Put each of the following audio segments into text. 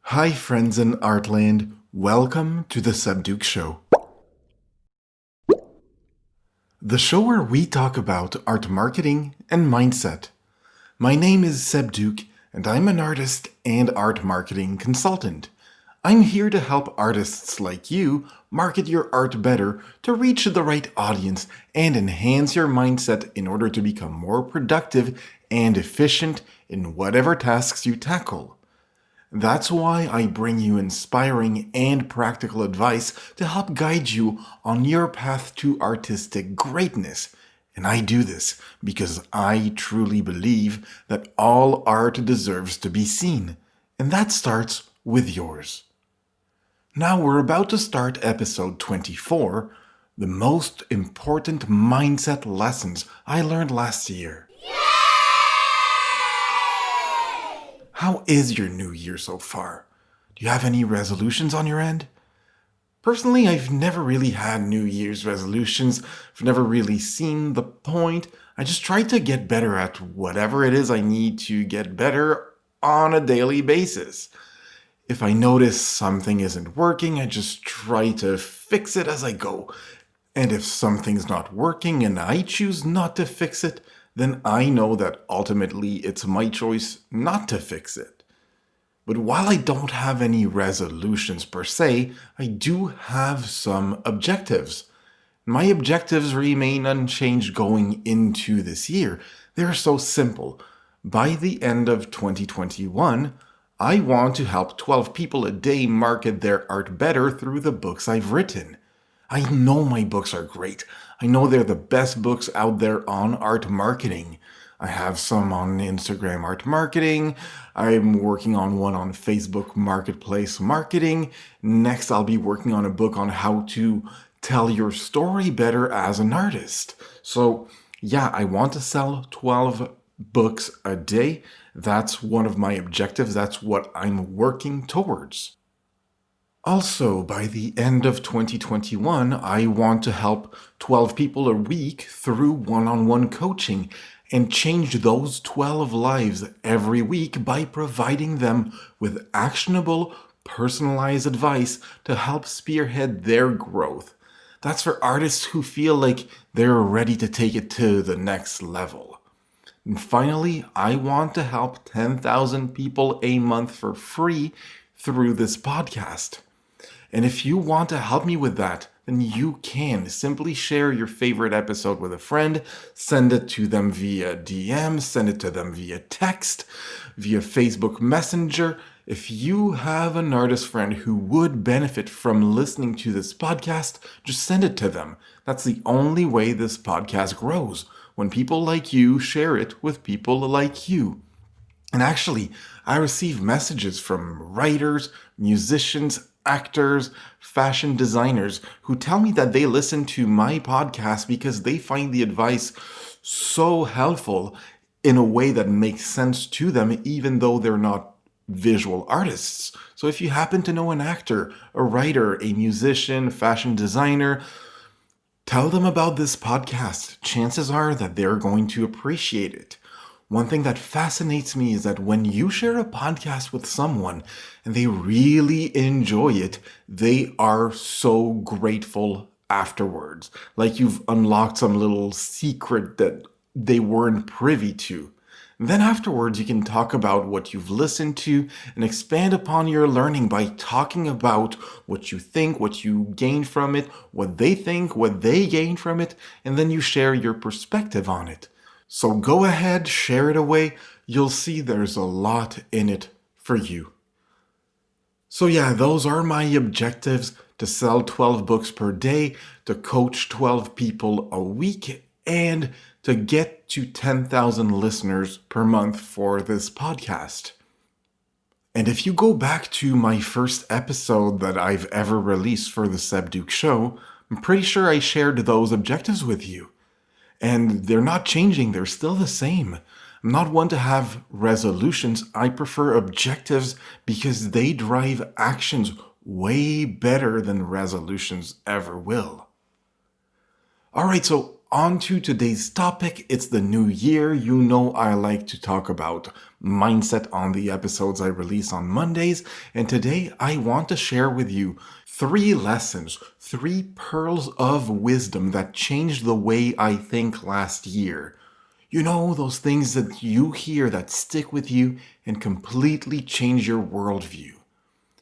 Hi, friends in Artland. Welcome to the Subduke Show. The show where we talk about art marketing and mindset. My name is Seb Duke, and I'm an artist and art marketing consultant. I'm here to help artists like you market your art better to reach the right audience and enhance your mindset in order to become more productive and efficient in whatever tasks you tackle. That's why I bring you inspiring and practical advice to help guide you on your path to artistic greatness. And I do this because I truly believe that all art deserves to be seen. And that starts with yours. Now we're about to start episode 24, the most important mindset lessons I learned last year. How is your new year so far? Do you have any resolutions on your end? Personally, I've never really had New Year's resolutions. I've never really seen the point. I just try to get better at whatever it is I need to get better on a daily basis. If I notice something isn't working, I just try to fix it as I go. And if something's not working and I choose not to fix it, then I know that ultimately it's my choice not to fix it. But while I don't have any resolutions per se, I do have some objectives. My objectives remain unchanged going into this year. They're so simple. By the end of 2021, I want to help 12 people a day market their art better through the books I've written. I know my books are great. I know they're the best books out there on art marketing. I have some on Instagram art marketing. I'm working on one on Facebook marketplace marketing. Next, I'll be working on a book on how to tell your story better as an artist. So, yeah, I want to sell 12 books a day. That's one of my objectives. That's what I'm working towards. Also, by the end of 2021, I want to help 12 people a week through one-on-one coaching and change those 12 lives every week by providing them with actionable, personalized advice to help spearhead their growth. That's for artists who feel like they're ready to take it to the next level. And finally, I want to help 10,000 people a month for free through this podcast. And if you want to help me with that, then you can simply share your favorite episode with a friend, send it to them via DM, send it to them via text, via Facebook Messenger. If you have an artist friend who would benefit from listening to this podcast, just send it to them. That's the only way this podcast grows, when people like you share it with people like you. And actually, I receive messages from writers, musicians, actors, fashion designers who tell me that they listen to my podcast because they find the advice so helpful in a way that makes sense to them, even though they're not visual artists. So if you happen to know an actor, a writer, a musician, fashion designer, tell them about this podcast. Chances are that they're going to appreciate it. One thing that fascinates me is that when you share a podcast with someone and they really enjoy it, they are so grateful afterwards. Like you've unlocked some little secret that they weren't privy to. And then afterwards, you can talk about what you've listened to and expand upon your learning by talking about what you think, what you gain from it, what they think, what they gain from it, and then you share your perspective on it. So go ahead, share it away. You'll see there's a lot in it for you. So yeah, those are my objectives: to sell 12 books per day, to coach 12 people a week, and to get to 10,000 listeners per month for this podcast. And if you go back to my first episode that I've ever released for the Seb Duke Show, I'm pretty sure I shared those objectives with you. And they're not changing, they're still the same. I'm not one to have resolutions. I prefer objectives because they drive actions way better than resolutions ever will. Alright, so on to today's topic. It's the new year. You know I like to talk about mindset on the episodes I release on Mondays. And today I want to share with you 3 lessons, 3 pearls of wisdom that changed the way I think last year. You know, those things that you hear that stick with you and completely change your worldview.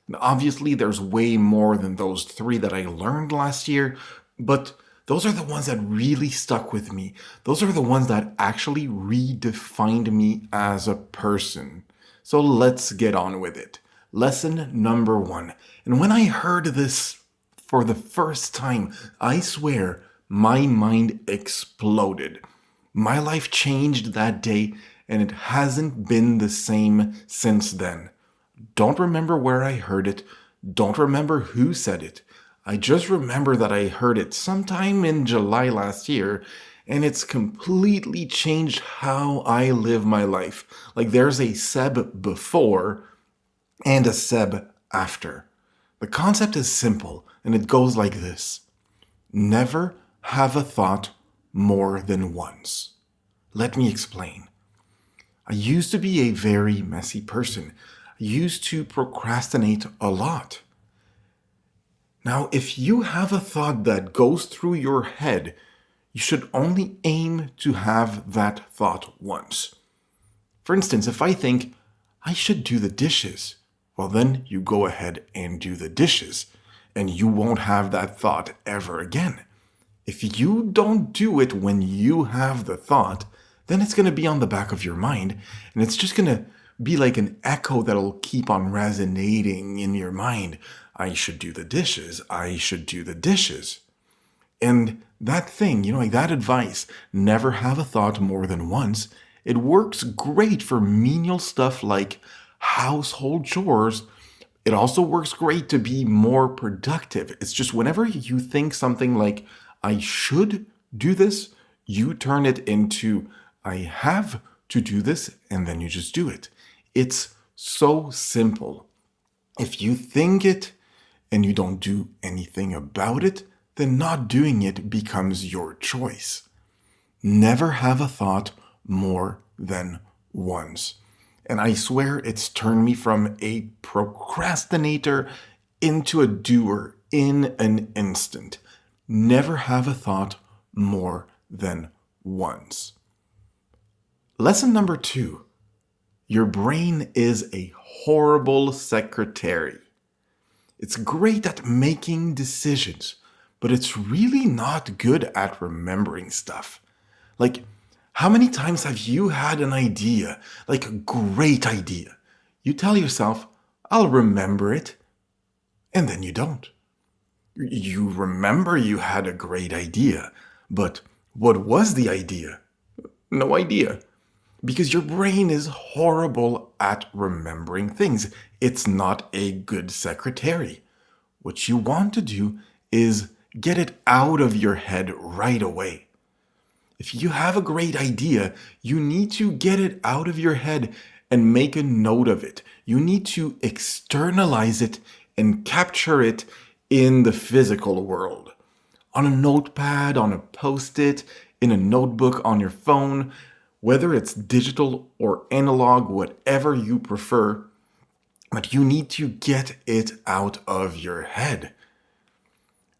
And obviously, there's way more than those 3 that I learned last year, but those are the ones that really stuck with me. Those are the ones that actually redefined me as a person. So let's get on with it. Lesson number 1. And when I heard this for the first time, I swear my mind exploded. My life changed that day, and it hasn't been the same since then. Don't remember where I heard it. Don't remember who said it. I just remember that I heard it sometime in July last year, and it's completely changed how I live my life. Like there's a Seb before and a Seb after. The concept is simple, and it goes like this. Never have a thought more than once. Let me explain. I used to be a very messy person. I used to procrastinate a lot. Now, if you have a thought that goes through your head, you should only aim to have that thought once. For instance, if I think, I should do the dishes, well then you go ahead and do the dishes, and you won't have that thought ever again. If you don't do it when you have the thought, then it's going to be on the back of your mind, and it's just going to be like an echo that'll keep on resonating in your mind. I should do the dishes. I should do the dishes. And that thing, like that advice, never have a thought more than once, it works great for menial stuff like household chores. It also works great to be more productive. It's just whenever you think something like, I should do this, you turn it into, I have to do this, and then you just do it. It's so simple. If you think it and you don't do anything about it, then not doing it becomes your choice. Never have a thought more than once. And I swear it's turned me from a procrastinator into a doer in an instant. Never have a thought more than once. Lesson number 2. Your brain is a horrible secretary. It's great at making decisions, but it's really not good at remembering stuff. Like, how many times have you had an idea, like a great idea? You tell yourself, I'll remember it, and then you don't. You remember you had a great idea, but what was the idea? No idea. Because your brain is horrible at remembering things. It's not a good secretary. What you want to do is get it out of your head right away. If you have a great idea, you need to get it out of your head and make a note of it. You need to externalize it and capture it in the physical world. On a notepad, on a post-it, in a notebook, on your phone, whether it's digital or analog, whatever you prefer, but you need to get it out of your head.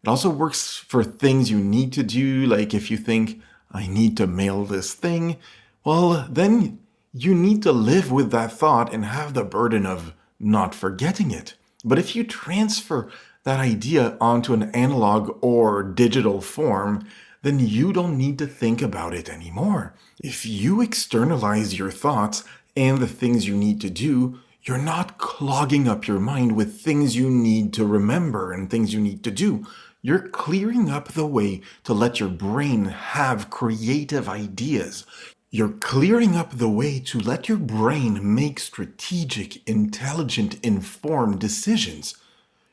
It also works for things you need to do, like if you think, I need to mail this thing, well, then you need to live with that thought and have the burden of not forgetting it. But if you transfer that idea onto an analog or digital form, then you don't need to think about it anymore. If you externalize your thoughts and the things you need to do, you're not clogging up your mind with things you need to remember and things you need to do. You're clearing up the way to let your brain have creative ideas. You're clearing up the way to let your brain make strategic, intelligent, informed decisions.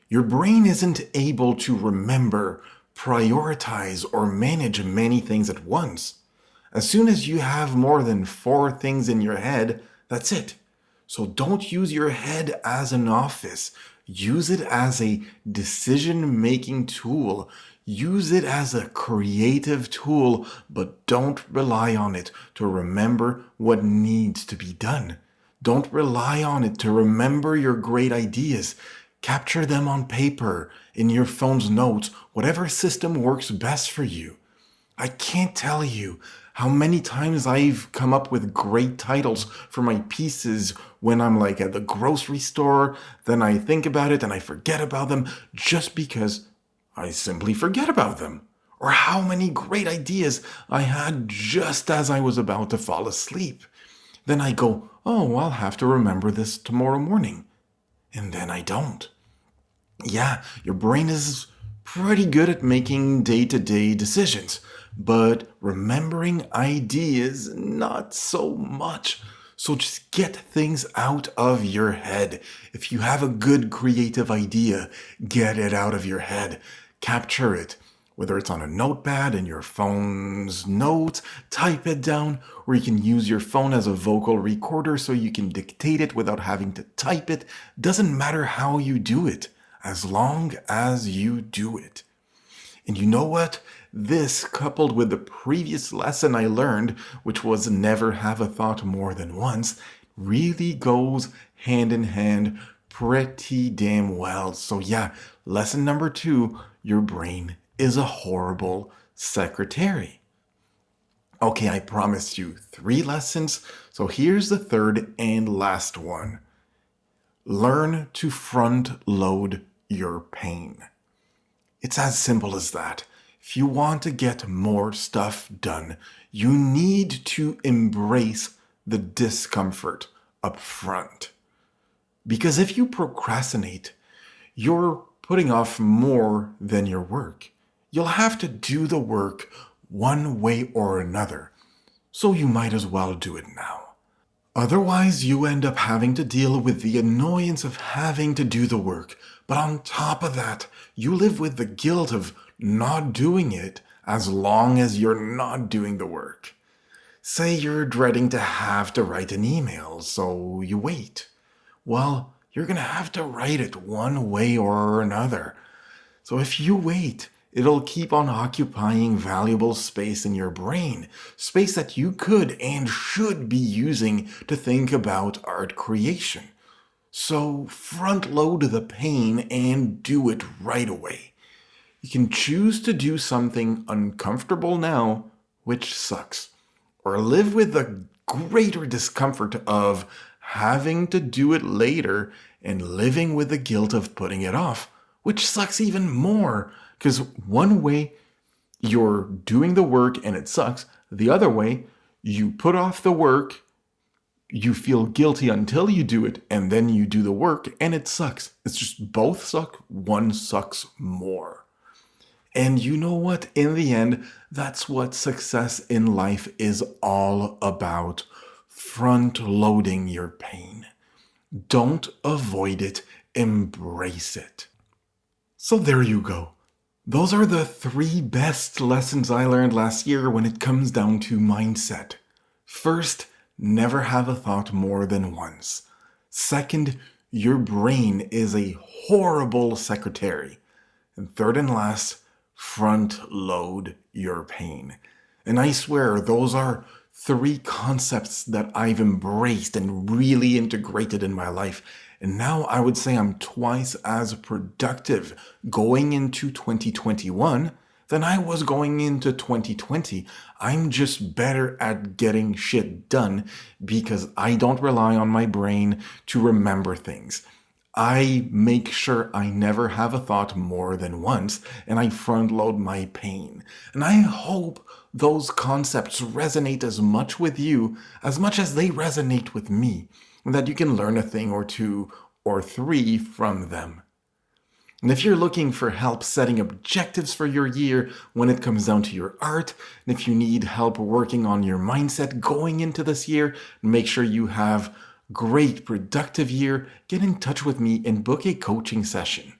Your brain isn't able to remember, prioritize, or manage many things at once. As soon as you have more than 4 things in your head, that's it. So don't use your head as an office. Use it as a decision-making tool. Use it as a creative tool, but don't rely on it to remember what needs to be done. Don't rely on it to remember your great ideas. Capture them on paper, in your phone's notes, whatever system works best for you. I can't tell you how many times I've come up with great titles for my pieces when I'm like at the grocery store, then I think about it and I forget about them just because I simply forget about them. Or how many great ideas I had just as I was about to fall asleep. Then I go, oh, I'll have to remember this tomorrow morning. And then I don't. Yeah, your brain is pretty good at making day-to-day decisions, but remembering ideas, not so much. So just get things out of your head. If you have a good creative idea, get it out of your head. Capture it. Whether it's on a notepad in your phone's notes, type it down, or you can use your phone as a vocal recorder so you can dictate it without having to type it. Doesn't matter how you do it, as long as you do it. And you know what? This, coupled with the previous lesson I learned, which was never have a thought more than once, really goes hand in hand pretty damn well. So yeah, lesson number 2, your brain is a horrible secretary. Okay, I promised you 3 lessons, so here's the third and last one. Learn to front load your pain. It's as simple as that. If you want to get more stuff done, you need to embrace the discomfort up front. Because if you procrastinate, you're putting off more than your work. You'll have to do the work one way or another, so you might as well do it now. Otherwise, you end up having to deal with the annoyance of having to do the work. But on top of that, you live with the guilt of not doing it as long as you're not doing the work. Say you're dreading to have to write an email, so you wait. Well, you're going to have to write it one way or another. So if you wait, it'll keep on occupying valuable space in your brain, space that you could and should be using to think about art creation. So front load the pain and do it right away. You can choose to do something uncomfortable now, which sucks, or live with the greater discomfort of having to do it later and living with the guilt of putting it off, which sucks even more, because one way you're doing the work and it sucks, the other way you put off the work, you feel guilty until you do it, and then you do the work and it sucks. It's just both suck, one sucks more. And you know what? In the end, that's what success in life is all about. Front loading your pain. Don't avoid it, embrace it. So there you go. Those are the 3 best lessons I learned last year when it comes down to mindset. First, never have a thought more than once. Second, your brain is a horrible secretary. And third and last, front load your pain. And I swear those are 3 concepts that I've embraced and really integrated in my life. And now I would say I'm twice as productive going into 2021 than I was going into 2020. I'm just better at getting shit done because I don't rely on my brain to remember things. I make sure I never have a thought more than once, and I front load my pain. And I hope those concepts resonate as much with you as much as they resonate with me, and that you can learn a thing or 2 or 3 from them. And if you're looking for help setting objectives for your year when it comes down to your art, and if you need help working on your mindset going into this year, make sure you have great productive year, get in touch with me and book a coaching session.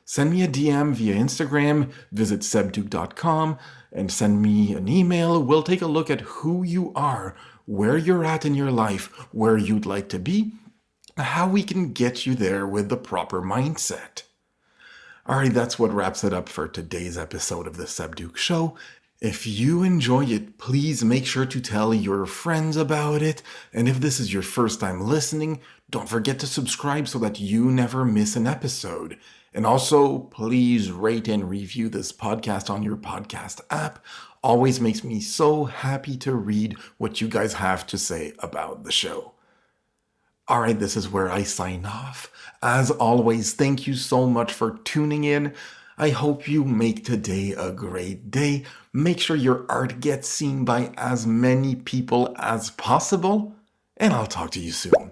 Send me a DM via Instagram, visit sebduke.com, and send me an email. We'll take a look at who you are, where you're at in your life, where you'd like to be, how we can get you there with the proper mindset. Alright, that's what wraps it up for today's episode of the Seb Duke Show. If you enjoy it, please make sure to tell your friends about it. And if this is your first time listening, don't forget to subscribe so that you never miss an episode. And also, please rate and review this podcast on your podcast app. Always makes me so happy to read what you guys have to say about the show. Alright, this is where I sign off. As always, thank you so much for tuning in. I hope you make today a great day. Make sure your art gets seen by as many people as possible. And I'll talk to you soon.